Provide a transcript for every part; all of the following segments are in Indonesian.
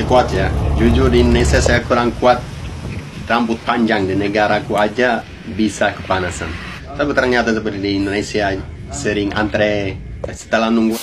Kuat ya. Jujur di Indonesia saya kurang kuat. Rambut panjang di negaraku aja bisa kepanasan. Tapi ternyata seperti di Indonesia sering antre setelah nunggu.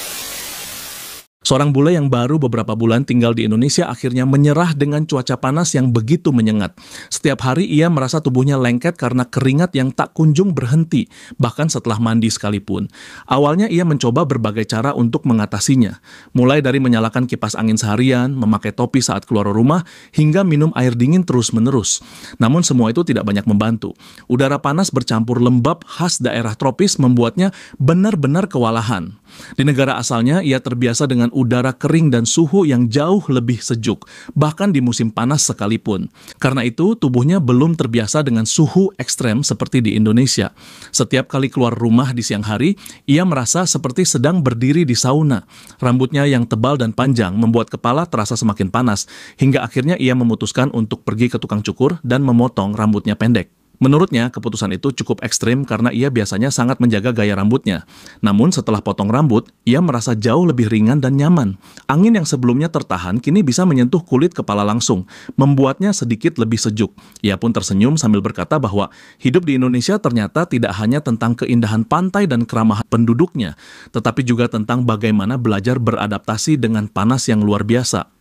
Seorang bule yang baru beberapa bulan tinggal di Indonesia akhirnya menyerah dengan cuaca panas yang begitu menyengat. Setiap hari ia merasa tubuhnya lengket karena keringat yang tak kunjung berhenti, bahkan setelah mandi sekalipun. Awalnya ia mencoba berbagai cara untuk mengatasinya, mulai dari menyalakan kipas angin seharian, memakai topi saat keluar rumah, hingga minum air dingin terus-menerus. Namun semua itu tidak banyak membantu. Udara panas bercampur lembab khas daerah tropis membuatnya benar-benar kewalahan. Di negara asalnya, ia terbiasa dengan udara kering dan suhu yang jauh lebih sejuk, bahkan di musim panas sekalipun. Karena itu, tubuhnya belum terbiasa dengan suhu ekstrem seperti di Indonesia. Setiap kali keluar rumah di siang hari, ia merasa seperti sedang berdiri di sauna. Rambutnya yang tebal dan panjang membuat kepala terasa semakin panas, hingga akhirnya ia memutuskan untuk pergi ke tukang cukur dan memotong rambutnya pendek. Menurutnya, keputusan itu cukup ekstrim karena ia biasanya sangat menjaga gaya rambutnya. Namun setelah potong rambut, ia merasa jauh lebih ringan dan nyaman. Angin yang sebelumnya tertahan kini bisa menyentuh kulit kepala langsung, membuatnya sedikit lebih sejuk. Ia pun tersenyum sambil berkata bahwa hidup di Indonesia ternyata tidak hanya tentang keindahan pantai dan keramahan penduduknya, tetapi juga tentang bagaimana belajar beradaptasi dengan panas yang luar biasa.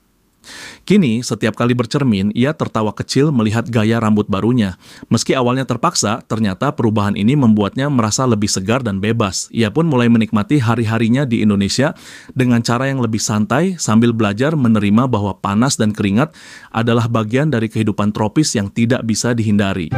Kini, setiap kali bercermin, ia tertawa kecil melihat gaya rambut barunya. Meski awalnya terpaksa, ternyata perubahan ini membuatnya merasa lebih segar dan bebas. Ia pun mulai menikmati hari-harinya di Indonesia dengan cara yang lebih santai sambil belajar menerima bahwa panas dan keringat adalah bagian dari kehidupan tropis yang tidak bisa dihindari.